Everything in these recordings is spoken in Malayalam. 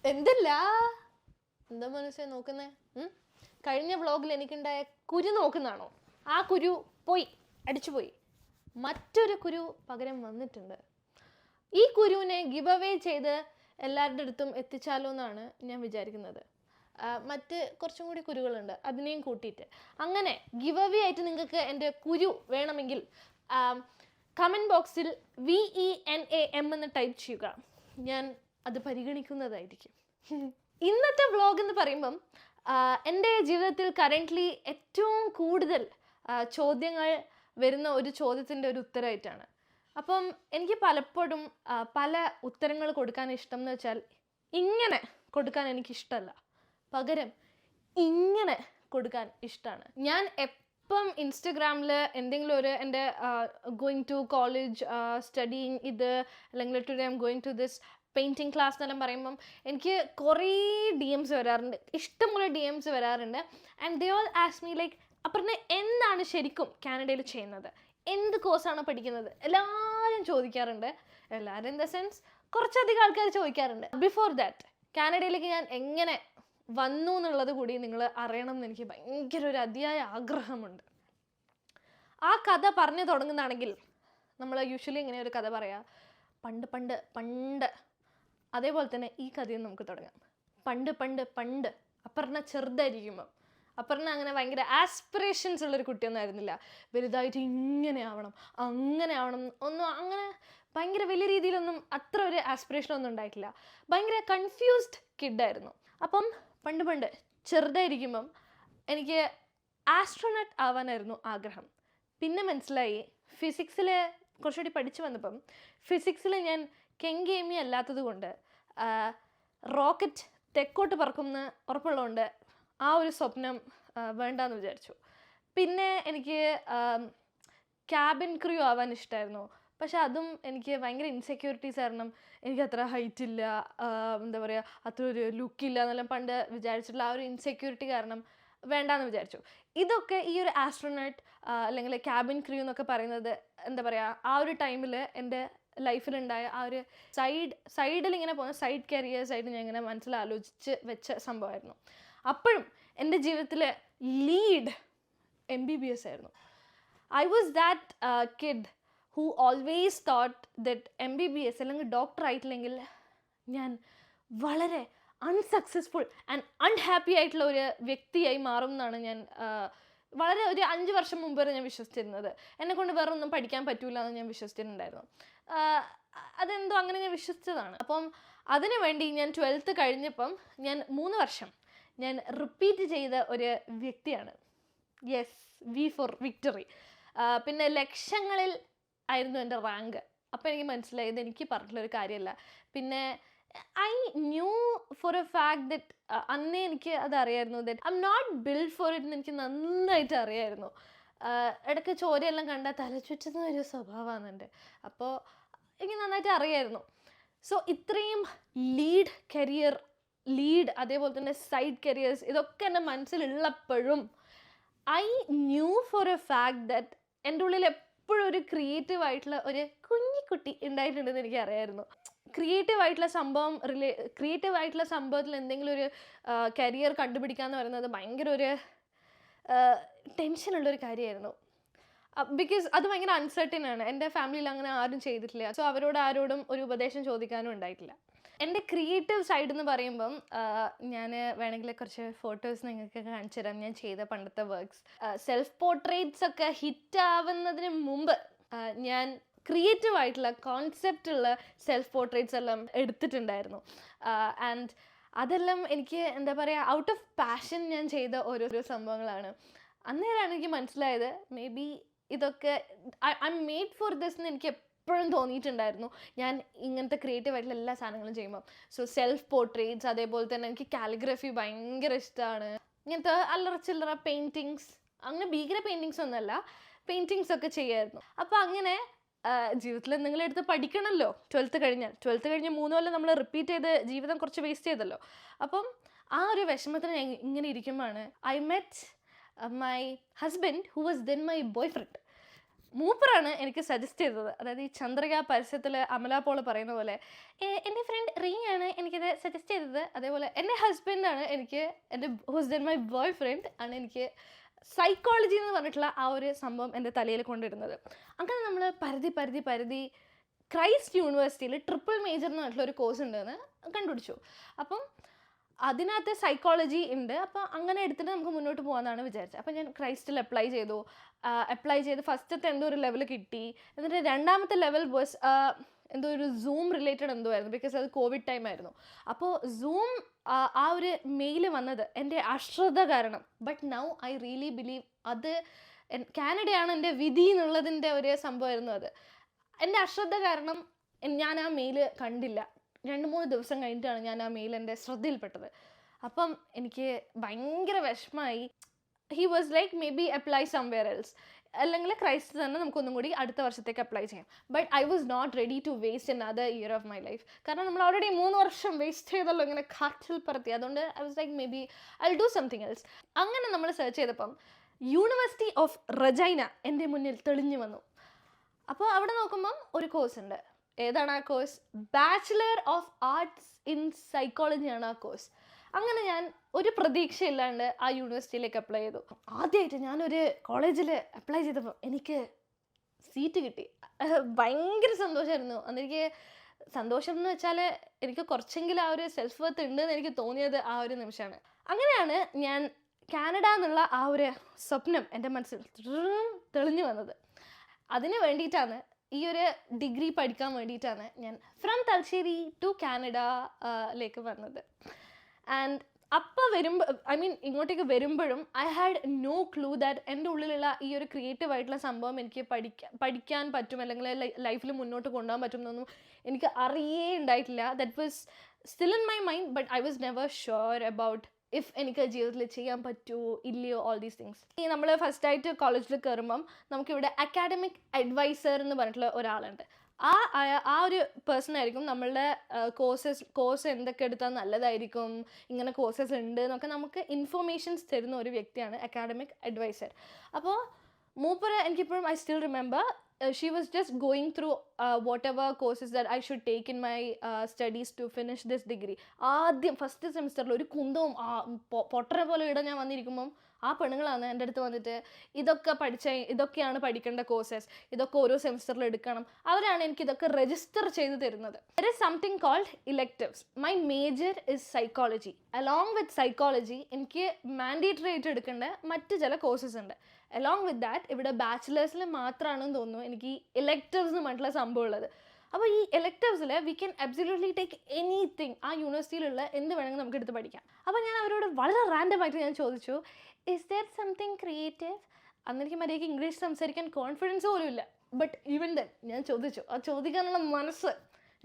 എന്തല്ല എന്താ മനസ്സേ നോക്കുന്നേ? കഴിഞ്ഞ വ്ളോഗിൽ എനിക്കുണ്ടായ കുരു നോക്കുന്നതാണോ? ആ കുരു പോയി, അടിച്ചുപോയി. മറ്റൊരു കുരു പകരം വന്നിട്ടുണ്ട്. ഈ കുരുവിനെ ഗിവ് അവേ ചെയ്ത് എല്ലാവരുടെ അടുത്തും എത്തിച്ചാലോ എന്നാണ് ഞാൻ വിചാരിക്കുന്നത്. മറ്റ് കുറച്ചും കൂടി കുരുകളുണ്ട്, അതിനെയും കൂട്ടിയിട്ട്. അങ്ങനെ ഗിവ് അവേ ആയിട്ട് നിങ്ങൾക്ക് എൻ്റെ കുരു വേണമെങ്കിൽ കമൻറ്റ് ബോക്സിൽ VENAM എന്ന് ടൈപ്പ് ചെയ്യുക. ഞാൻ അത് പരിഗണിക്കുന്നതായിരിക്കും. ഇന്നത്തെ വ്ളോഗ് എന്ന് പറയുമ്പം എൻ്റെ ജീവിതത്തിൽ കറൻ്റ്ലി ഏറ്റവും കൂടുതൽ ചോദ്യങ്ങൾ വരുന്ന ഒരു ചോദ്യത്തിൻ്റെ ഒരു ഉത്തരമായിട്ടാണ്. അപ്പം എനിക്ക് പലപ്പോഴും പല ഉത്തരങ്ങൾ കൊടുക്കാൻ ഇഷ്ടം എന്ന് വെച്ചാൽ ഇങ്ങനെ കൊടുക്കാൻ എനിക്കിഷ്ടമല്ല, പകരം ഇങ്ങനെ കൊടുക്കാൻ ഇഷ്ടമാണ്. ഞാൻ എപ്പം ഇൻസ്റ്റഗ്രാമിൽ എന്തെങ്കിലും ഒരു എൻ്റെ ഗോയിങ് ടു കോളേജ് സ്റ്റഡിങ് ഇത്, അല്ലെങ്കിൽ today I'm going to this painting class എന്നെല്ലാം പറയുമ്പം എനിക്ക് കുറേ DMs വരാറുണ്ട്, ഇഷ്ടംപോലെ DMs വരാറുണ്ട്. And they all ask me like, അപ്പുറത്ത് എന്താണ് ശരിക്കും കാനഡയിൽ ചെയ്യുന്നത്, എന്ത് കോഴ്സാണ് പഠിക്കുന്നത്, എല്ലാവരും ചോദിക്കാറുണ്ട്. എല്ലാവരും ഇൻ ദ സെൻസ് കുറച്ചധികം ആൾക്കാർ ചോദിക്കാറുണ്ട്. ബിഫോർ ദാറ്റ് കാനഡയിലേക്ക് ഞാൻ എങ്ങനെ വന്നു എന്നുള്ളത് കൂടി നിങ്ങൾ അറിയണം എന്ന് എനിക്ക് ഭയങ്കര ഒരു അതിയായ ആഗ്രഹമുണ്ട്. ആ കഥ പറഞ്ഞു തുടങ്ങുന്നതാണെങ്കിൽ നമ്മൾ യൂഷ്വലി ഇങ്ങനെ ഒരു കഥ പറയാം, പണ്ട് പണ്ട് പണ്ട്. അതേപോലെ തന്നെ ഈ കഥയും നമുക്ക് തുടങ്ങാം. പണ്ട് പണ്ട് പണ്ട് അപർണ ചെറുതായിരിക്കുമ്പം, അപർണ അങ്ങനെ ഭയങ്കര ആസ്പിറേഷൻസ് ഉള്ളൊരു കുട്ടിയൊന്നും ആയിരുന്നില്ല. വലുതായിട്ട് ഇങ്ങനെ ആവണം അങ്ങനെ ആവണം ഒന്നും അങ്ങനെ ഭയങ്കര വലിയ രീതിയിലൊന്നും അത്ര ഒരു ആസ്പിറേഷനൊന്നും ഉണ്ടായിട്ടില്ല. ഭയങ്കര കൺഫ്യൂസ്ഡ് കിഡായിരുന്നു. അപ്പം പണ്ട് പണ്ട് ചെറുതായിരിക്കുമ്പം എനിക്ക് ആസ്ട്രോനട്ട് ആവാനായിരുന്നു ആഗ്രഹം. പിന്നെ മനസ്സിലായി ഫിസിക്സിൽ കുറച്ചുകൂടി പഠിച്ചു വന്നപ്പം ഫിസിക്സിൽ ഞാൻ കെങ്കേമി അല്ലാത്തത് കൊണ്ട് റോക്കറ്റ് തെക്കോട്ട് പറക്കുമെന്ന് ഉറപ്പുള്ളതുകൊണ്ട് ആ ഒരു സ്വപ്നം വേണ്ടാന്ന് വിചാരിച്ചു. പിന്നെ എനിക്ക് ക്യാബിൻ ക്രൂ ആവാൻ ഇഷ്ടമായിരുന്നു. പക്ഷെ അതും എനിക്ക് ഭയങ്കര ഇൻസെക്യൂരിറ്റീസ് കാരണം എനിക്ക് അത്ര ഹൈറ്റ് ഇല്ല, എന്താ പറയുക, അത്ര ഒരു ലുക്കില്ല എന്നെല്ലാം പണ്ട് വിചാരിച്ചിട്ടുള്ള ആ ഒരു ഇൻസെക്യൂരിറ്റി കാരണം വേണ്ടാന്ന് വിചാരിച്ചു. ഇതൊക്കെ ഈ ഒരു ആസ്ട്രോനട്ട് അല്ലെങ്കിൽ ക്യാബിൻ ക്രൂ എന്നൊക്കെ പറയുന്നത് എന്താ പറയുക, ആ ഒരു ടൈമിൽ എൻ്റെ ലൈഫിലുണ്ടായ ആ ഒരു സൈഡിൽ ഇങ്ങനെ പോകുന്ന സൈഡ് കരിയേഴ്സായിട്ട് ഞാൻ ഇങ്ങനെ മനസ്സിലാലോചിച്ച് വെച്ച സംഭവമായിരുന്നു. അപ്പോഴും എൻ്റെ ജീവിതത്തിൽ ലീഡ് MBBS ആയിരുന്നു. I was that kid who always thought that MBBS അല്ലെങ്കിൽ ഡോക്ടർ ആയിട്ടില്ലെങ്കിൽ ഞാൻ വളരെ അൺസക്സസ്ഫുൾ ആൻഡ് അൺഹാപ്പി ആയിട്ടുള്ള ഒരു വ്യക്തിയായി മാറും എന്നാണ് ഞാൻ വളരെ ഒരു 5 വർഷം മുമ്പ് വരെ ഞാൻ വിശ്വസിച്ചിരുന്നത്. എന്നെക്കൊണ്ട് വേറെ ഒന്നും പഠിക്കാൻ പറ്റൂല എന്ന് ഞാൻ വിശ്വസിച്ചിട്ടുണ്ടായിരുന്നു. അതെന്തോ അങ്ങനെ ഞാൻ വിശ്വസിച്ചതാണ്. അപ്പം അതിനു വേണ്ടി ഞാൻ 12th കഴിഞ്ഞപ്പം ഞാൻ 3 വർഷം ഞാൻ റിപ്പീറ്റ് ചെയ്ത ഒരു വ്യക്തിയാണ്. Yes, V for victory. പിന്നെ ലക്ഷങ്ങളിൽ ആയിരുന്നു എൻ്റെ റാങ്ക്. അപ്പോൾ എനിക്ക് മനസ്സിലായത് എനിക്ക് പറഞ്ഞിട്ടുള്ളൊരു കാര്യമല്ല. പിന്നെ I knew for a fact that അന്നേ എനിക്ക് അതറിയായിരുന്നു that I am not build for it എന്ന് എനിക്ക് നന്നായിട്ട് അറിയായിരുന്നു. ഇടയ്ക്ക് ചോരയെല്ലാം കണ്ടാൽ തലചുറ്റുന്ന ഒരു സ്വഭാവമാണ് എൻ്റെ. അപ്പോൾ എനിക്ക് നന്നായിട്ട് അറിയായിരുന്നു. സോ ഇത്രയും ലീഡ് അതേപോലെ തന്നെ സൈഡ് കരിയേഴ്സ് ഇതൊക്കെ എൻ്റെ മനസ്സിലുള്ളപ്പോഴും I knew for a fact that എൻ്റെ ഉള്ളിൽ എപ്പോഴും ഒരു ക്രിയേറ്റീവായിട്ടുള്ള ഒരു കുഞ്ഞിക്കുട്ടി ഉണ്ടായിട്ടുണ്ടെന്ന് എനിക്ക് അറിയായിരുന്നു. ക്രിയേറ്റീവായിട്ടുള്ള സംഭവത്തിൽ എന്തെങ്കിലും ഒരു കരിയർ കണ്ടുപിടിക്കുക എന്ന് പറയുന്നത് ഭയങ്കര ഒരു ടെൻഷനുള്ളൊരു കാര്യമായിരുന്നു. ബിക്കോസ് അത് ഭയങ്കര അൺസർട്ടൻ ആണ്. എൻ്റെ ഫാമിലിയിൽ അങ്ങനെ ആരും ചെയ്തിട്ടില്ല. സോ അവരോട് ആരോടും ഒരു ഉപദേശം ചോദിക്കാനും ഉണ്ടായിട്ടില്ല. എൻ്റെ ക്രിയേറ്റീവ് സൈഡ് എന്ന് പറയുമ്പം ഞാൻ വേണമെങ്കിൽ കുറച്ച് ഫോട്ടോസ് നിങ്ങൾക്ക് കാണിച്ചു തരാം. ഞാൻ ചെയ്ത പണ്ടത്തെ വർക്ക്സ്, സെൽഫ് പോർട്രേറ്റ്സ് ഒക്കെ ഹിറ്റ് ആവുന്നതിന് മുമ്പ് ഞാൻ ക്രിയേറ്റീവ് ആയിട്ടുള്ള കോൺസെപ്റ്റുള്ള സെൽഫ് പോർട്രേറ്റ്സ് എല്ലാം എടുത്തിട്ടുണ്ടായിരുന്നു. ആൻഡ് അതെല്ലാം എനിക്ക് എന്താ പറയുക, ഔട്ട് ഓഫ് പാഷൻ ഞാൻ ചെയ്ത ഓരോരോ സംഭവങ്ങളാണ്. അന്നേരമാണ് എനിക്ക് മനസ്സിലായത് മേ ബി ഇതൊക്കെ I M made for this എന്ന് എനിക്ക് എപ്പോഴും തോന്നിയിട്ടുണ്ടായിരുന്നു ഞാൻ ഇങ്ങനത്തെ ക്രിയേറ്റീവ് ആയിട്ടുള്ള എല്ലാ സാധനങ്ങളും ചെയ്യുമ്പോൾ. സോ സെൽഫ് പോർട്രേറ്റ്സ്, അതേപോലെ തന്നെ എനിക്ക് കാലിഗ്രഫി ഭയങ്കര ഇഷ്ടമാണ്. ഇങ്ങനത്തെ അല്ലറ ചില്ലറ പെയിൻറ്റിങ്സ്, അങ്ങനെ ഭീകര പെയിൻറ്റിങ്സ് ഒന്നുമല്ല, പെയിൻറ്റിങ്സ് ഒക്കെ ചെയ്യായിരുന്നു. അപ്പോൾ അങ്ങനെ ജീവിതത്തിൽ എന്തെങ്കിലും എടുത്ത് പഠിക്കണമല്ലോ. 12th കഴിഞ്ഞ് 3 കൊല്ലം നമ്മൾ റിപ്പീറ്റ് ചെയ്ത് ജീവിതം കുറച്ച് വേസ്റ്റ് ചെയ്തല്ലോ. അപ്പം ആ ഒരു വിഷമത്തിന് ഞാൻ ഇങ്ങനെ ഇരിക്കുമ്പോഴാണ് I met my husband who was then my boy friend. മൂപ്പറാണ് എനിക്ക് സജസ്റ്റ് ചെയ്തത്. അതായത് ഈ ചന്ദ്രിക പരസ്യത്തിൽ അമല പോൾ പറയുന്ന പോലെ എൻ്റെ ഫ്രണ്ട് റിയാണ് എനിക്കിത് സജസ്റ്റ് ചെയ്തത്. അതേപോലെ എൻ്റെ ഹസ്ബൻഡാണ് എനിക്ക് എൻ്റെ who's then my boy friend ആണ് എനിക്ക് സൈക്കോളജി എന്ന് പറഞ്ഞിട്ടുള്ള ആ ഒരു സംഭവം എൻ്റെ തലയിൽ കൊണ്ടിരുന്നത്. അങ്ങനെ നമ്മൾ പരതി ക്രൈസ്റ്റ് യൂണിവേഴ്സിറ്റിയിൽ ട്രിപ്പിൾ മേജർ എന്ന് പറഞ്ഞിട്ടുള്ള ഒരു കോഴ്സ് ഉണ്ടെന്ന് കണ്ടുപിടിച്ചു. അപ്പം അതിനകത്ത് സൈക്കോളജി ഉണ്ട്. അപ്പോൾ അങ്ങനെ എടുത്തിട്ട് നമുക്ക് മുന്നോട്ട് പോകാമെന്നാണ് വിചാരിച്ചത്. അപ്പോൾ ഞാൻ ക്രൈസ്റ്റിൽ അപ്ലൈ ചെയ്ത് ഫസ്റ്റത്തെ എന്തോ ഒരു ലെവൽ കിട്ടി. എന്നിട്ട് രണ്ടാമത്തെ ലെവൽ ബസ് എന്തോ ഒരു സൂം റിലേറ്റഡ് എന്തോ ആയിരുന്നു, ബിക്കോസ് അത് കോവിഡ് ടൈം ആയിരുന്നു. അപ്പോൾ സൂം ആ ഒരു മെയിൽ വന്നത് എൻ്റെ അശ്രദ്ധ കാരണം. But now I really believe അത് കാനഡയാണ് എൻ്റെ വിധി എന്നുള്ളതിൻ്റെ ഒരു സംഭവമായിരുന്നു അത്. എൻ്റെ അശ്രദ്ധ കാരണം ഞാൻ ആ മെയിൽ കണ്ടില്ല. 2-3 ദിവസം കഴിഞ്ഞിട്ടാണ് ഞാൻ ആ മെയിൽ എൻ്റെ ശ്രദ്ധയിൽപ്പെട്ടത്. അപ്പം എനിക്ക് ഭയങ്കര വിഷമമായി. He was like maybe apply somewhere else, അല്ലെങ്കിൽ ക്രൈസ്റ്റ് തന്നെ നമുക്കൊന്നും കൂടി അടുത്ത വർഷത്തേക്ക് അപ്ലൈ ചെയ്യാം. But I was not ready to waste another year of my life. കാരണം നമ്മൾ ഓൾറെഡി 3 വർഷം വേസ്റ്റ് ചെയ്തല്ലോ ഇങ്ങനെ കാറ്റിൽ പറത്തി. അതുകൊണ്ട് I was like may be I will do something else. അങ്ങനെ നമ്മൾ സെർച്ച് ചെയ്തപ്പം യൂണിവേഴ്സിറ്റി ഓഫ് റജൈന എൻ്റെ മുന്നിൽ തെളിഞ്ഞു വന്നു. അപ്പോൾ അവിടെ നോക്കുമ്പം ഒരു കോഴ്സ് ഉണ്ട്. ഏതാണ് ആ course? Bachelor of arts in സൈക്കോളജിയാണ് ആ കോഴ്സ്. അങ്ങനെ ഞാൻ ഒരു പ്രതീക്ഷയില്ലാണ്ട് ആ യൂണിവേഴ്സിറ്റിയിലേക്ക് അപ്ലൈ ചെയ്തു. ആദ്യമായിട്ട് ഞാനൊരു കോളേജിൽ അപ്ലൈ ചെയ്തപ്പോൾ എനിക്ക് സീറ്റ് കിട്ടി. ഭയങ്കര സന്തോഷമായിരുന്നു. അന്നെനിക്ക് സന്തോഷം എന്ന് വെച്ചാൽ എനിക്ക് കുറച്ചെങ്കിലും ആ ഒരു സെൽഫ് വർത്ത് ഉണ്ടെന്ന് എനിക്ക് തോന്നിയത് ആ ഒരു നിമിഷമാണ്. അങ്ങനെയാണ് ഞാൻ കാനഡ എന്നുള്ള ആ ഒരു സ്വപ്നം എൻ്റെ മനസ്സിൽ തെളിഞ്ഞു വന്നത്. അതിന് വേണ്ടിയിട്ടാണ്, ഈ ഒരു ഡിഗ്രി പഠിക്കാൻ വേണ്ടിയിട്ടാണ് ഞാൻ ഫ്രം തലശ്ശേരി ടു കാനഡയിലേക്ക് വന്നത്. ആൻഡ് അപ്പോൾ ഇങ്ങോട്ടേക്ക് വരുമ്പോഴും I had no clue that എൻ്റെ ഉള്ളിലുള്ള ഈ ഒരു ക്രിയേറ്റീവ് ആയിട്ടുള്ള സംഭവം എനിക്ക് പഠിക്കാൻ പറ്റും, അല്ലെങ്കിൽ ലൈഫിൽ മുന്നോട്ട് കൊണ്ടുപോകാൻ പറ്റും എന്നൊന്നും എനിക്ക് അറിയേ ഉണ്ടായിട്ടില്ല. That was still in my mind, but I was never sure about if എനിക്ക് ജീവിതത്തിൽ ചെയ്യാൻ പറ്റുമോ ഇല്ലയോ, ഓൾ ദീസ് തിങ്സ്. ഈ നമ്മൾ ഫസ്റ്റായിട്ട് കോളേജിൽ കയറുമ്പം നമുക്കിവിടെ അക്കാഡമിക് അഡ്വൈസർ എന്ന് പറഞ്ഞിട്ടുള്ള ഒരാളുണ്ട്. ആ ഒരു പേഴ്സൺ ആയിരിക്കും നമ്മളുടെ കോഴ്സ് എന്തൊക്കെ എടുത്താൽ നല്ലതായിരിക്കും, ഇങ്ങനെ കോഴ്സസ് ഉണ്ട് എന്നൊക്കെ നമുക്ക് ഇൻഫർമേഷൻസ് തരുന്ന ഒരു വ്യക്തിയാണ് അക്കാഡമിക് അഡ്വൈസർ. അപ്പോൾ മൂപ്പര് എനിക്കിപ്പോഴും I still remember she was just going through whatever courses that I should take in my studies to finish this degree. ആദ്യം ഫസ്റ്റ് സെമിസ്റ്ററിൽ ഒരു കുന്തവും പൊട്ടറെ പോലെ ഇവിടെ ഞാൻ വന്നിരിക്കുമ്പം ആ പെണ്ണുങ്ങളാണ് എൻ്റെ അടുത്ത് വന്നിട്ട് ഇതൊക്കെയാണ് പഠിക്കേണ്ട കോഴ്സസ്, ഇതൊക്കെ ഓരോ സെമിസ്റ്ററിൽ എടുക്കണം. അവരാണ് എനിക്ക് ഇതൊക്കെ രജിസ്റ്റർ ചെയ്ത് തരുന്നത്. There is something called electives. My major is psychology. Along with psychology എനിക്ക് മാൻഡേറ്ററി ആയിട്ട് എടുക്കേണ്ട മറ്റ് ചില കോഴ്സസ് ഉണ്ട്. അലോങ് വിത്ത് ദാറ്റ് ഇവിടെ ബാച്ചിലേഴ്സിൽ മാത്രമാണെന്ന് തോന്നുന്നു എനിക്ക് ഈ എലക്റ്റീവ്സ് എന്ന് പറഞ്ഞിട്ടുള്ള സംഭവം ഉള്ളത്. അപ്പോൾ ഈ എലക്റ്റീവ്സിൽ we can absolutely take anything. ആ യൂണിവേഴ്സിറ്റിയിലുള്ള എന്ത് വേണമെങ്കിലും നമുക്ക് എടുത്ത് പഠിക്കാം. അപ്പോൾ ഞാൻ അവരോട് വളരെ റാൻഡമായിട്ട് ഞാൻ ചോദിച്ചു, ഇസ് ദർ സംതിങ് ക്രിയേറ്റീവ്? അന്നെനിക്ക് മര്യാദയ്ക്ക് ഇംഗ്ലീഷ് സംസാരിക്കാൻ കോൺഫിഡൻസ് പോലും ഇല്ല. ബട്ട് ഈവൻ ദെൻ ഞാൻ ചോദിച്ചു, ആ ചോദിക്കാനുള്ള മനസ്സ്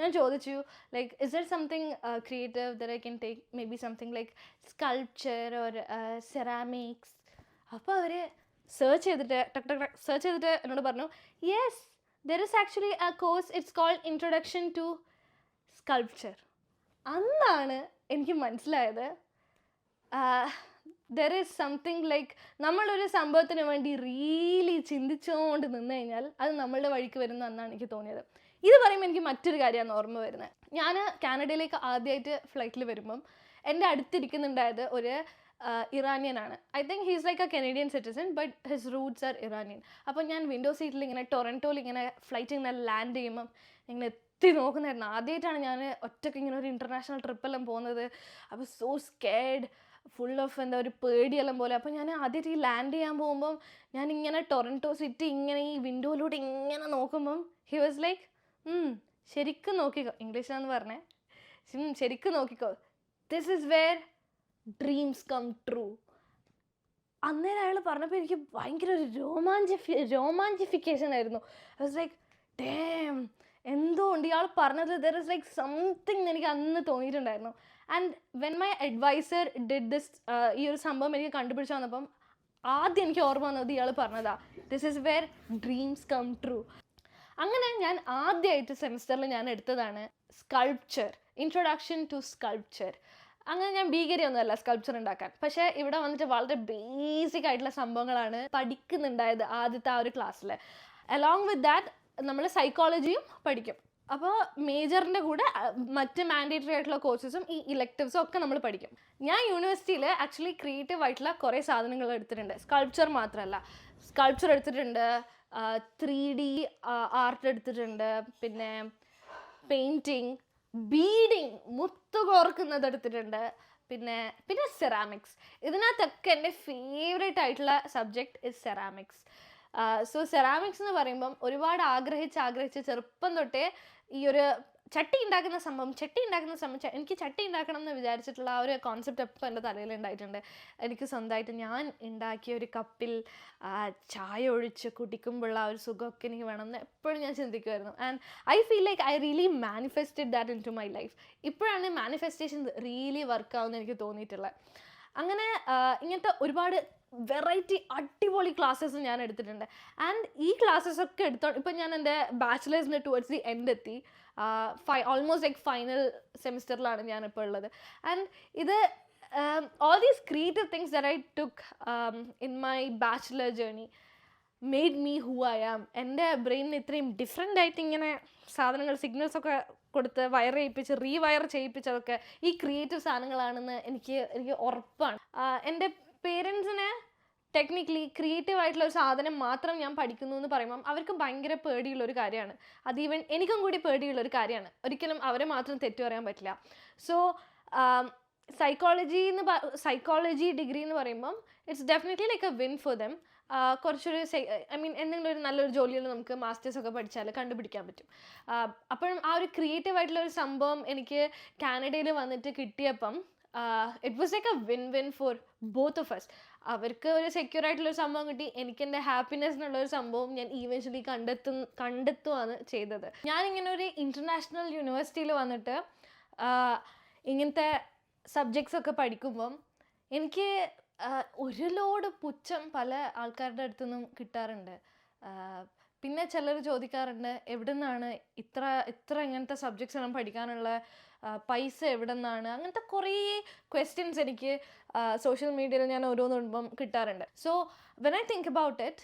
ഞാൻ ചോദിച്ചു, like is there something creative that I can take, maybe something like sculpture or ceramics. അപ്പോൾ അവർ സെർച്ച് ചെയ്തിട്ട് എന്നോട് പറഞ്ഞു, yes there is actually a course, it's called introduction to sculpture. അന്നാണ് എനിക്ക് മനസ്സിലായത് ദർ ഈസ് സംതിങ് ലൈക്ക് നമ്മളൊരു സംഭവത്തിന് വേണ്ടി റിയലി ചിന്തിച്ചുകൊണ്ട് നിന്ന് കഴിഞ്ഞാൽ അത് നമ്മളുടെ വഴിക്ക് വരുന്ന എന്നാണ് എനിക്ക് തോന്നിയത്. ഇത് പറയുമ്പോൾ എനിക്ക് മറ്റൊരു കാര്യമാണ് ഓർമ്മ വരുന്നത്. ഞാൻ കാനഡയിലേക്ക് ആദ്യമായിട്ട് ഫ്ലൈറ്റിൽ വരുമ്പം എൻ്റെ അടുത്തിരിക്കുന്നുണ്ടായത് ഒരു ഇറാനിയനാണ്. I think he's like a Canadian citizen but his roots are Iranian. അപ്പോൾ ഞാൻ വിൻഡോ സീറ്റിൽ ഇങ്ങനെ ടൊറൻറ്റോയിൽ ഇങ്ങനെ ഫ്ലൈറ്റ് ഇങ്ങനെ ലാൻഡ് ചെയ്യുമ്പം ഇങ്ങനെ എത്തി നോക്കുന്നായിരുന്നു. ആദ്യമായിട്ടാണ് ഞാൻ ഒറ്റയ്ക്ക് ഇങ്ങനെ ഒരു ഇൻ്റർനാഷണൽ ട്രിപ്പെല്ലാം പോകുന്നത്. അപ്പോൾ സോ സ്കേഡ്, ഫുൾ ഓഫ് എന്താ ഒരു പേടിയെല്ലാം പോലെ. അപ്പോൾ ഞാൻ ആദ്യമായിട്ട് ഈ ലാൻഡ് ചെയ്യാൻ പോകുമ്പം ഞാനിങ്ങനെ ടൊറൻറ്റോ സിറ്റി ഇങ്ങനെ ഈ വിൻഡോയിലൂടെ ഇങ്ങനെ നോക്കുമ്പം ഹി വാസ് ലൈക്ക് ശരിക്കും നോക്കിക്കോ, ഇംഗ്ലീഷിലാന്ന് പറഞ്ഞേ, ശരിക്കും നോക്കിക്കോ, this is where dreams come true. അന്നേരം അയാൾ പറഞ്ഞപ്പോൾ എനിക്ക് ഭയങ്കര ഒരു രോമാഞ്ചിഫിക്കേഷൻ ആയിരുന്നു. ഐ വാസ് ലൈക്ക് ഡാം, എന്തോ ഉണ്ട് ഇയാൾ പറഞ്ഞത്, ദർ ഇസ് ലൈക്ക് സംതിങ് എനിക്ക് അന്ന് തോന്നിയിട്ടുണ്ടായിരുന്നു. And when my advisor did this, ഈ ഒരു സംഭവം എനിക്ക് കണ്ടുപിടിച്ച് വന്നപ്പം ആദ്യം എനിക്ക് ഓർമ്മ വന്നത് ഇയാൾ പറഞ്ഞതാ, this is where dreams come true. അങ്ങനെ ഞാൻ ആദ്യമായിട്ട് സെമിസ്റ്ററിൽ ഞാൻ എടുത്തതാണ് സ്കൾപ്ചർ, ഇൻട്രൊഡക്ഷൻ ടു സ്കൾപ്ചർ. അങ്ങനെ ഞാൻ ഭീകരയൊന്നുമല്ല സ്കൾപ്ചർ ഉണ്ടാക്കാൻ, പക്ഷേ ഇവിടെ വന്നിട്ട് വളരെ ബേസിക് ആയിട്ടുള്ള സംഭവങ്ങളാണ് പഠിക്കുന്നുണ്ടായത് ആദ്യത്തെ ആ ഒരു ക്ലാസ്സിൽ. അലോങ് വിത്ത് ദാറ്റ് നമ്മൾ സൈക്കോളജിയും പഠിക്കും. അപ്പോൾ മേജറിൻ്റെ കൂടെ മറ്റ് മാൻഡേറ്ററി ആയിട്ടുള്ള കോഴ്സസും ഈ ഇലക്റ്റീവ്സും ഒക്കെ നമ്മൾ പഠിക്കും. ഞാൻ യൂണിവേഴ്സിറ്റിയിൽ ആക്ച്വലി ക്രിയേറ്റീവ് ആയിട്ടുള്ള കുറേ സാധനങ്ങൾ എടുത്തിട്ടുണ്ട്. സ്കൾപ്ചർ മാത്രമല്ല, സ്കൾപ്ചർ എടുത്തിട്ടുണ്ട്, 3D ആർട്ട് എടുത്തിട്ടുണ്ട്, പിന്നെ പെയിൻറ്റിങ്, ബീഡിങ്, മുത്ത് കോർക്കുന്നത് എടുത്തിട്ടുണ്ട്, പിന്നെ സെറാമിക്സ്. ഇതിനകത്തൊക്കെ എൻ്റെ ഫേവറേറ്റ് ആയിട്ടുള്ള subject is ceramics. So ceramics എന്ന് പറയുമ്പം ഒരുപാട് ആഗ്രഹിച്ച് ചെറുപ്പം തൊട്ടേ ഈ ഒരു ചട്ടി ഉണ്ടാക്കുന്ന സംഭവം എനിക്ക് ചട്ടി ഉണ്ടാക്കണം എന്ന് വിചാരിച്ചിട്ടുള്ള ആ ഒരു കോൺസെപ്റ്റ് എപ്പോൾ എൻ്റെ തലയിൽ ഉണ്ടായിട്ടുണ്ട്. എനിക്ക് സ്വന്തമായിട്ട് ഞാൻ ഉണ്ടാക്കിയ ഒരു കപ്പിൽ ചായ ഒഴിച്ച് കുടിക്കുമ്പോഴുള്ള ആ ഒരു സുഖമൊക്കെ എനിക്ക് വേണമെന്ന് എപ്പോഴും ഞാൻ ചിന്തിക്കുമായിരുന്നു. And I feel like I really manifested that into my life. ഇപ്പോഴാണ് മാനിഫെസ്റ്റേഷൻ റിയലി വർക്കാവുമെന്ന് എനിക്ക് തോന്നിയിട്ടുള്ളത്. അങ്ങനെ ഇങ്ങനത്തെ ഒരുപാട് വെറൈറ്റി അടിപൊളി ക്ലാസ്സസ് ഞാൻ എടുത്തിട്ടുണ്ട്. ആൻഡ് ഈ ക്ലാസ്സസൊക്കെ ഇപ്പം ഞാൻ എൻ്റെ ബാച്ചിലേഴ്സിൻ്റെ ടുവേർഡ്സ് ദി എൻഡ് എത്തി. ഓൾമോസ്റ്റ് ലൈക്ക് ഫൈനൽ സെമിസ്റ്ററിലാണ് ഞാനിപ്പോൾ ഉള്ളത്. ആൻഡ് ഇത് all these creative things that I took in my bachelor journey made me who I am. എൻ്റെ ബ്രെയിനിന് ഇത്രയും ഡിഫറെൻ്റ് ആയിട്ട് ഇങ്ങനെ സാധനങ്ങൾ സിഗ്നൽസൊക്കെ കൊടുത്ത് വയർ ചെയ്യിപ്പിച്ച് റീവയർ ചെയ്യിപ്പിച്ചതൊക്കെ ഈ ക്രിയേറ്റീവ് സാധനങ്ങളാണെന്ന് എനിക്ക് ഉറപ്പാണ്. എൻ്റെ പേരൻസിനെ ടെക്നിക്കലി ക്രിയേറ്റീവ് ആയിട്ടുള്ള ഒരു സാധനം മാത്രം ഞാൻ പഠിക്കുന്നു എന്ന് പറയുമ്പം അവർക്ക് ഭയങ്കര പേടിയുള്ളൊരു കാര്യമാണ്. അത് ഈവൻ എനിക്കും കൂടി പേടിയുള്ളൊരു കാര്യമാണ്. ഒരിക്കലും അവരെ മാത്രം തെറ്റു പറയാൻ പറ്റില്ല. സോ സൈക്കോളജി ഡിഗ്രി എന്ന് പറയുമ്പം it's definitely like a win for them. കുറച്ചൊരു എന്തെങ്കിലും ഒരു നല്ലൊരു ജോലിയിൽ നമുക്ക് മാസ്റ്റേഴ്സൊക്കെ പഠിച്ചാൽ കണ്ടുപിടിക്കാൻ പറ്റും. അപ്പോഴും ആ ഒരു ക്രിയേറ്റീവ് ആയിട്ടുള്ള ഒരു സംഭവം എനിക്ക് കാനഡയിൽ വന്നിട്ട് കിട്ടിയപ്പം it was like a win win for both of us. അവർക്ക് ഒരു സെക്യൂർ ആയിട്ടുള്ളൊരു സംഭവം കിട്ടി, എനിക്ക് എൻ്റെ ഹാപ്പിനെസ് എന്നുള്ളൊരു സംഭവം ഞാൻ ഈവൻച്വലി കണ്ടെത്തുകയാണ് ചെയ്തത്. ഞാനിങ്ങനെ ഒരു ഇൻ്റർനാഷണൽ യൂണിവേഴ്സിറ്റിയിൽ വന്നിട്ട് ഇങ്ങനത്തെ സബ്ജക്ട്സ് ഒക്കെ പഠിക്കുമ്പം എനിക്ക് ഒരു ലോഡ് പുച്ഛം പല ആൾക്കാരുടെ അടുത്തു നിന്നും കിട്ടാറുണ്ട്. പിന്നെ ചിലർ ചോദിക്കാറുണ്ട്, എവിടെ നിന്നാണ് ഇത്ര ഇങ്ങനത്തെ സബ്ജക്ട്സ് എല്ലാം പഠിക്കാനുള്ള പൈസ എവിടെ നിന്നാണ്? അങ്ങനത്തെ കുറേ ക്വസ്റ്റ്യൻസ് എനിക്ക് സോഷ്യൽ മീഡിയയിൽ ഞാൻ ഓരോന്നിടുമ്പം കിട്ടാറുണ്ട്. So when I think about it,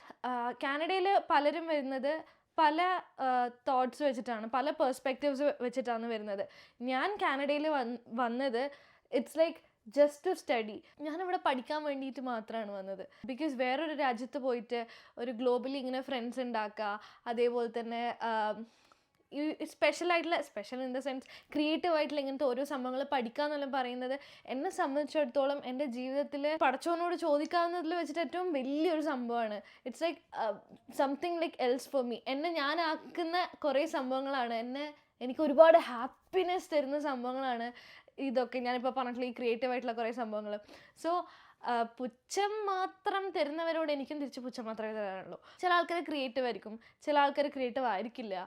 കാനഡയിൽ പലരും വരുന്നത് പല തോട്ട്സ് വെച്ചിട്ടാണ്, പല പെർസ്പെക്റ്റീവ്സ് വെച്ചിട്ടാണ് വരുന്നത്. ഞാൻ കാനഡയിൽ വന്നത് it's like just to study. ഞാനിവിടെ പഠിക്കാൻ വേണ്ടിയിട്ട് മാത്രമാണ് വന്നത്. ബിക്കോസ് വേറൊരു രാജ്യത്ത് പോയിട്ട് ഒരു ഗ്ലോബലി ഇങ്ങനെ ഫ്രണ്ട്സ് ഉണ്ടാക്കുക, അതേപോലെ തന്നെ ഈ special in the sense creative ആയിട്ടുള്ള ഇങ്ങനത്തെ ഓരോ സംഭവങ്ങൾ പഠിക്കുക എന്നെല്ലാം പറയുന്നത് എന്നെ സംബന്ധിച്ചിടത്തോളം എൻ്റെ ജീവിതത്തിൽ പടച്ചവനോട് ചോദിക്കാവുന്നതിൽ വെച്ചിട്ട് ഏറ്റവും വലിയൊരു സംഭവമാണ്. It's like something like else for me. എന്നെ ഞാനാക്കുന്ന കുറേ സംഭവങ്ങളാണ്, എനിക്ക് ഒരുപാട് ഹാപ്പിനെസ് തരുന്ന സംഭവങ്ങളാണ് ഇതൊക്കെ. ഞാനിപ്പോൾ പറഞ്ഞിട്ടുള്ള ഈ ക്രിയേറ്റീവ് ആയിട്ടുള്ള കുറേ സംഭവങ്ങൾ. സോ പുച്ഛം മാത്രം തരുന്നവരോട് എനിക്കും തിരിച്ച് പുച്ഛം മാത്രമേ തരാനുള്ളൂ. ചില ആൾക്കാർ ക്രിയേറ്റീവ് ആയിരിക്കും, ചില ആൾക്കാർ ക്രിയേറ്റീവ് ആയിരിക്കില്ല.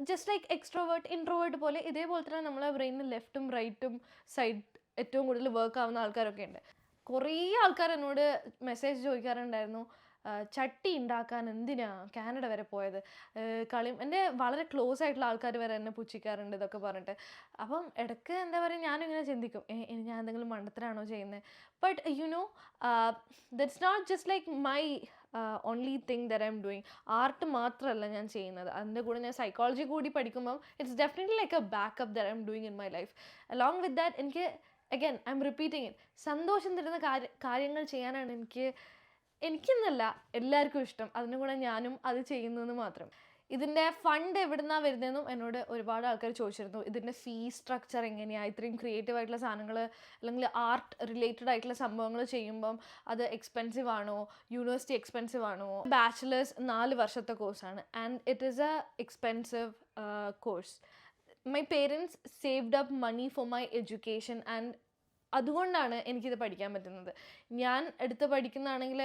ജസ്റ്റ് ലൈക്ക് എക്സ്ട്രോവേർട്ട് ഇൻട്രോവേർട്ട് പോലെ ഇതേപോലെ തന്നെ നമ്മളെ ബ്രെയിനിൽ ലെഫ്റ്റും റൈറ്റും സൈഡ് ഏറ്റവും കൂടുതൽ വർക്ക് ആവുന്ന ആൾക്കാരൊക്കെ ഉണ്ട്. കുറേ ആൾക്കാർ എന്നോട് മെസ്സേജ് ചോദിക്കാറുണ്ടായിരുന്നു, ചട്ടി ഉണ്ടാക്കാൻ എന്തിനാ കാനഡ വരെ പോയത്? എൻ്റെ വളരെ ക്ലോസ് ആയിട്ടുള്ള ആൾക്കാർ വരെ എന്നെ പുച്ഛിക്കാറുണ്ട് ഇതൊക്കെ പറഞ്ഞിട്ട്. അപ്പം ഇടയ്ക്ക് എന്താ പറയുക, ഞാനിങ്ങനെ ചിന്തിക്കും, ഞാൻ എന്തെങ്കിലും മണ്ടത്തരാണോ ചെയ്യുന്നത്? But you know that's not just like my only thing that I M doing. Art മാത്രമല്ല ഞാൻ ചെയ്യുന്നത്, അതിൻ്റെ കൂടെ ഞാൻ സൈക്കോളജി കൂടി പഠിക്കുമ്പം it's definitely like a backup that I M doing in my life. Along with that എനിക്ക് again I'm repeating it, സന്തോഷം തരുന്ന കാര്യങ്ങൾ ചെയ്യാനാണ് എനിക്കെന്നല്ല എല്ലാവർക്കും ഇഷ്ടം. അതിൻ്റെ കൂടെ ഞാനും അത് ചെയ്യുന്നതെന്ന് മാത്രം. ഇതിൻ്റെ ഫണ്ട് എവിടെ നിന്നാണ് വരുന്നതെന്നും എന്നോട് ഒരുപാട് ആൾക്കാർ ചോദിച്ചിരുന്നു. ഇതിൻ്റെ ഫീസ് സ്ട്രക്ചർ എങ്ങനെയാണ്? ഇത്രയും ക്രിയേറ്റീവ് ആയിട്ടുള്ള സാധനങ്ങൾ അല്ലെങ്കിൽ ആർട്ട് റിലേറ്റഡ് ആയിട്ടുള്ള സംഭവങ്ങൾ ചെയ്യുമ്പം അത് എക്സ്പെൻസീവ് ആണോ? യൂണിവേഴ്സിറ്റി എക്സ്പെൻസീവ് ആണോ? ബാച്ചിലേഴ്സ് 4 വർഷത്തെ കോഴ്സാണ് and it is a expensive course. My parents saved up money for my education and അതുകൊണ്ടാണ് എനിക്കിത് പഠിക്കാൻ പറ്റുന്നത്. ഞാൻ എടുത്ത് പഠിക്കുന്നതാണെങ്കിൽ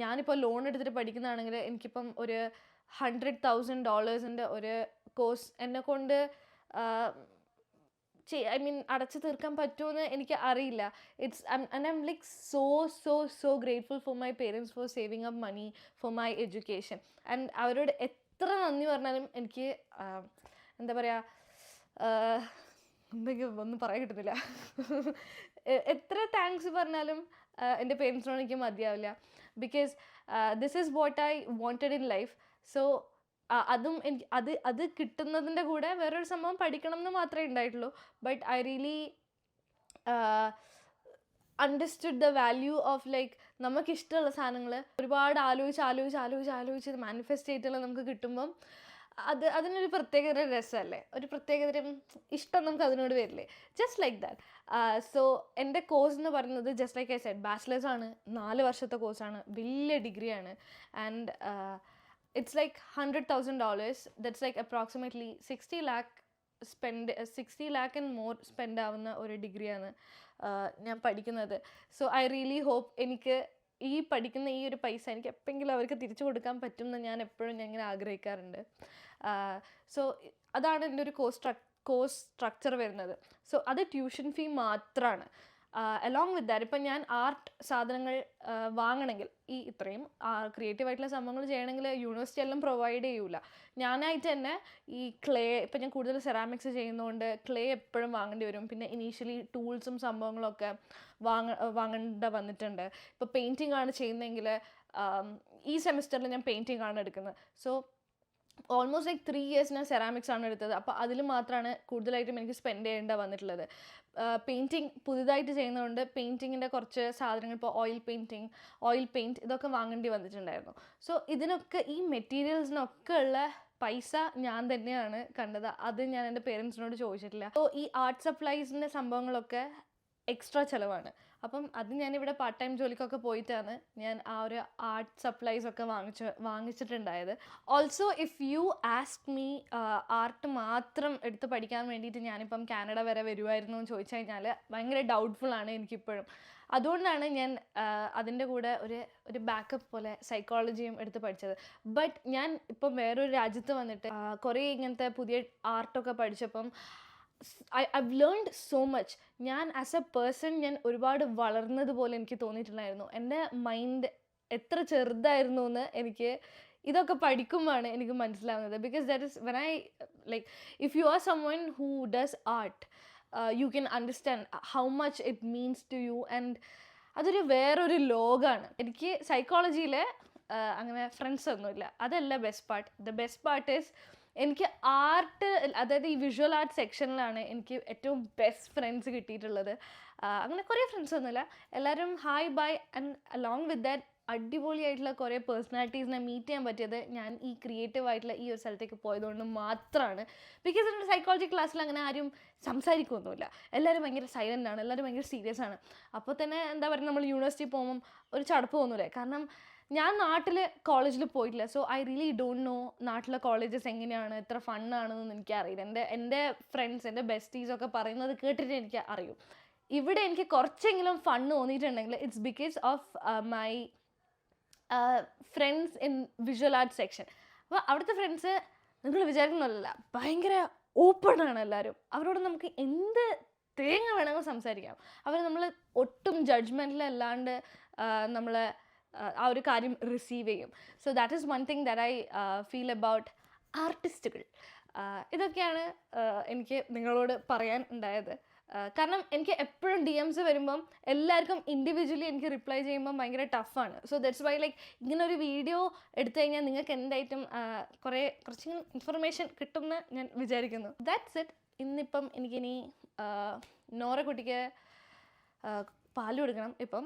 ഞാനിപ്പോൾ ലോൺ എടുത്തിട്ട് പഠിക്കുന്നതാണെങ്കിൽ എനിക്കിപ്പം ഒരു $100,000 ഒരു കോഴ്സ് എന്നെ കൊണ്ട് അടച്ചു തീർക്കാൻ പറ്റുമെന്ന് എനിക്ക് അറിയില്ല. I'm like so grateful for my parents for saving up money for my education. And അവരോട് എത്ര നന്ദി പറഞ്ഞാലും എനിക്ക് എന്താ പറയുക, എന്തെങ്കിലും ഒന്നും പറയാൻ കിട്ടുന്നില്ല. എത്ര താങ്ക്സ് പറഞ്ഞാലും എൻ്റെ പേരൻസിനോട് എനിക്ക് മതിയാവില്ല. Because this is what I wanted in life. So അതും എനിക്ക് അത് കിട്ടുന്നതിൻ്റെ കൂടെ വേറൊരു സംഭവം പഠിക്കണം എന്ന് മാത്രമേ ഉണ്ടായിട്ടുള്ളൂ. But I really understood the value of like നമുക്കിഷ്ടമുള്ള സാധനങ്ങൾ ഒരുപാട് ആലോചിച്ച് മാനിഫെസ്റ്റ് ചെയ്തിട്ടുള്ള നമുക്ക് കിട്ടുമ്പം അതിനൊരു പ്രത്യേകതരം രസമല്ലേ, ഒരു പ്രത്യേകതരം ഇഷ്ടം നമുക്ക് അതിനോട് വരില്ലേ. Just like that. സോ എൻ്റെ കോഴ്സ് എന്ന് പറയുന്നത് just like I said bachelors ആണ്, 4 വർഷത്തെ കോഴ്സാണ്, വലിയ ഡിഗ്രിയാണ്. And it's like $100,000. That's like approximately 60 lakh and more spend ആവുന്ന ഒരു ഡിഗ്രിയാണ് ഞാൻ പഠിക്കുന്നത്. സോ ഐ റിയലി ഹോപ്പ് എനിക്ക് ഈ പഠിക്കുന്ന ഈ ഒരു പൈസ എനിക്ക് എപ്പോഴെങ്കിലും അവർക്ക് തിരിച്ചു കൊടുക്കാൻ പറ്റും എന്ന് ഞാൻ എപ്പോഴും ഞാൻ ഇങ്ങനെ ആഗ്രഹിക്കാറുണ്ട്. സോ അതാണ് എൻ്റെ ഒരു കോഴ്സ് സ്ട്രക്ചർ വരുന്നത്. സോ അത് ട്യൂഷൻ ഫീ മാത്രമാണ്. അലോങ് വിത്ത് ദാറ്റ് ഇപ്പം ഞാൻ ആർട്ട് സാധനങ്ങൾ വാങ്ങണമെങ്കിൽ ഈ ഇത്രയും ക്രിയേറ്റീവായിട്ടുള്ള സംഭവങ്ങൾ ചെയ്യണമെങ്കിൽ യൂണിവേഴ്സിറ്റി എല്ലാം പ്രൊവൈഡ് ചെയ്യൂല. ഞാനായിട്ട് തന്നെ ഈ ക്ലേ, ഇപ്പം ഞാൻ കൂടുതൽ സെറാമിക്സ് ചെയ്യുന്നതുകൊണ്ട് ക്ലേ എപ്പോഴും വാങ്ങേണ്ടി വരും. പിന്നെ ഇനീഷ്യലി ടൂൾസും സംഭവങ്ങളൊക്കെ വാങ്ങേണ്ട വന്നിട്ടുണ്ട്. ഇപ്പോൾ പെയിൻറ്റിംഗ് ആണ് ചെയ്യുന്നതെങ്കിൽ ഈ സെമിസ്റ്ററിൽ ഞാൻ പെയിൻറ്റിംഗ് ആണ് എടുക്കുന്നത്. സോ ഓൾമോസ്റ്റ് ലൈക്ക് 3 years ഞാൻ സെറാമിക്സ് ആണ് എടുത്തത്. അപ്പോൾ അതിൽ മാത്രമാണ് കൂടുതലായിട്ടും എനിക്ക് സ്പെൻഡ് ചെയ്യേണ്ട വന്നിട്ടുള്ളത്. പെയിൻറ്റിങ് പുതുതായിട്ട് ചെയ്യുന്നതുകൊണ്ട് പെയിൻറ്റിങ്ങിൻ്റെ കുറച്ച് സാധനങ്ങൾ, ഇപ്പോൾ ഓയിൽ പെയിൻറ്റ് ഇതൊക്കെ വാങ്ങേണ്ടി വന്നിട്ടുണ്ടായിരുന്നു. സോ ഇതിനൊക്കെ ഈ മെറ്റീരിയൽസിനൊക്കെ ഉള്ള പൈസ ഞാൻ തന്നെയാണ് കണ്ടത്. അത് ഞാൻ എൻ്റെ പേരൻസിനോട് ചോദിച്ചിട്ടില്ല. സോ ഈ ആർട്ട് സപ്ലൈസിൻ്റെ സംഭവങ്ങളൊക്കെ എക്സ്ട്രാ ചിലവാണ്. അപ്പം അത് ഞാനിവിടെ പാർട്ട് ടൈം ജോലിക്കൊക്കെ പോയിട്ടാണ് ഞാൻ ആ ഒരു ആർട്ട് സപ്ലൈസ് ഒക്കെ വാങ്ങിച്ചിട്ടുണ്ടായത്. Also if you ask me art മാത്രം എടുത്ത് പഠിക്കാൻ വേണ്ടിയിട്ട് ഞാനിപ്പം കാനഡ വരെ വരുമായിരുന്നു എന്ന് ചോദിച്ചു കഴിഞ്ഞാൽ ഭയങ്കര ഡൗട്ട്ഫുള്ളാണ് എനിക്കിപ്പോഴും. അതുകൊണ്ടാണ് ഞാൻ അതിൻ്റെ കൂടെ ഒരു ബാക്കപ്പ് പോലെ സൈക്കോളജിയും എടുത്ത് പഠിച്ചത്. ബട്ട് ഞാൻ ഇപ്പം വേറൊരു രാജ്യത്ത് വന്നിട്ട് കുറേ ഇങ്ങനത്തെ പുതിയ ആർട്ടൊക്കെ പഠിച്ചപ്പം I've learned so much. ഞാൻ ആസ് എ പേഴ്സൺ ഞാൻ ഒരുപാട് വളർന്നതുപോലെ എനിക്ക് തോന്നിയിട്ടുണ്ടായിരുന്നു. എൻ്റെ മൈൻഡ് എത്ര ചെറുതായിരുന്നു എന്ന് എനിക്ക് ഇതൊക്കെ പഠിക്കുമ്പോഴാണ് എനിക്ക് മനസ്സിലാവുന്നത്. Because that is when I like if you are someone who does art, you can understand how much it means to you. And അതൊരു വേറൊരു ലോകമാണ്. എനിക്ക് സൈക്കോളജിയിൽ അങ്ങനെ ഫ്രണ്ട്സ് ഒന്നുമില്ല, അതല്ല best part. The best part is എനിക്ക് ആർട്ട്, അതായത് ഈ വിഷ്വൽ ആർട്ട് സെക്ഷനിലാണ് എനിക്ക് ഏറ്റവും ബെസ്റ്റ് ഫ്രണ്ട്സ് കിട്ടിയിട്ടുള്ളത്. അങ്ങനെ കുറേ ഫ്രണ്ട്സ് ഒന്നുമില്ല, എല്ലാവരും hi bye. And along with that അടിപൊളിയായിട്ടുള്ള കുറേ പേഴ്സണാലിറ്റീസിനെ മീറ്റ് ചെയ്യാൻ പറ്റിയത് ഞാൻ ഈ ക്രിയേറ്റീവായിട്ടുള്ള ഈ ഒരു സ്ഥലത്തേക്ക് പോയതുകൊണ്ട് മാത്രമാണ്. ബിക്കോസ് എൻ്റെ സൈക്കോളജി ക്ലാസ്സിൽ അങ്ങനെ ആരും സംസാരിക്കുകയൊന്നുമില്ല, എല്ലാവരും ഭയങ്കര സൈലൻ്റ് ആണ്, എല്ലാവരും ഭയങ്കര സീരിയസ് ആണ്. അപ്പോൾ തന്നെ എന്താ പറയുക, നമ്മൾ യൂണിവേഴ്സിറ്റി പോകുമ്പം ഒരു ചടപ്പ് തോന്നൂലേ. കാരണം ഞാൻ നാട്ടിൽ കോളേജിൽ പോയിട്ടില്ല. So I really don't know നാട്ടിലെ കോളേജസ് എങ്ങനെയാണ്, എത്ര ഫണ്ണാണെന്നൊന്നും എനിക്കറിയില്ല. എൻ്റെ ഫ്രണ്ട്സ്, എൻ്റെ ബെസ്റ്റീസൊക്കെ പറയുന്നത് കേട്ടിട്ട് എനിക്ക് അറിയും. ഇവിടെ എനിക്ക് കുറച്ചെങ്കിലും ഫണ്ണ് തോന്നിയിട്ടുണ്ടെങ്കിൽ it's because of my friends in visual art section. അപ്പോൾ അവിടുത്തെ ഫ്രണ്ട്സ് നിങ്ങൾ വിചാരിക്കുന്നതല്ല, ഭയങ്കര ഓപ്പണാണ് എല്ലാവരും. അവരോട് നമുക്ക് എന്ത് തേങ്ങ വേണമെങ്കിൽ സംസാരിക്കാം. അവർ നമ്മൾ ഒട്ടും ജഡ്ജ്മെൻറ്റിലല്ലാണ്ട് നമ്മളെ ആ ഒരു കാര്യം റിസീവ് ചെയ്യും. So that is one thing that I feel about ആർട്ടിസ്റ്റുകൾ. ഇതൊക്കെയാണ് എനിക്ക് നിങ്ങളോട് പറയാൻ ഉണ്ടായത്. കാരണം എനിക്ക് എപ്പോഴും DMs വരുമ്പം എല്ലാവർക്കും ഇൻഡിവിജ്വലി എനിക്ക് റിപ്ലൈ ചെയ്യുമ്പം ഭയങ്കര ടഫാണ്. സോ ദാറ്റ്സ് വൈ ലൈക്ക് ഇങ്ങനൊരു വീഡിയോ എടുത്തു കഴിഞ്ഞാൽ നിങ്ങൾക്ക് എന്തായിട്ടും കുറച്ച് ഇൻഫർമേഷൻ കിട്ടുമെന്ന് ഞാൻ വിചാരിക്കുന്നു. That's it. ഇന്നിപ്പം എനിക്കിനി നോറ കുട്ടിക്ക് പാല് കൊടുക്കണം ഇപ്പം.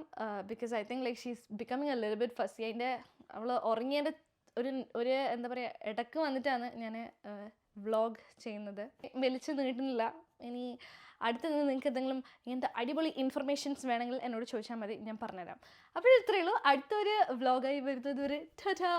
Because I think like she's becoming A little bit fuzzy. അതിൻ്റെ അവൾ ഉറങ്ങിയതിൻ്റെ ഒരു എന്താ പറയുക ഇടയ്ക്ക് വന്നിട്ടാണ് ഞാൻ വ്ളോഗ് ചെയ്യുന്നത്. വലിച്ചു നീട്ടുന്നില്ല. ഇനി അടുത്ത് നിന്ന് നിങ്ങൾക്ക് എന്തെങ്കിലും ഇങ്ങനത്തെ അടിപൊളി ഇൻഫർമേഷൻസ് വേണമെങ്കിൽ എന്നോട് ചോദിച്ചാൽ മതി, ഞാൻ പറഞ്ഞുതരാം. അപ്പോൾ ഇത്രയേ ഉള്ളൂ. അടുത്തൊരു വ്ളോഗായി വരുന്നത് ഒരു ടാറ്റാ.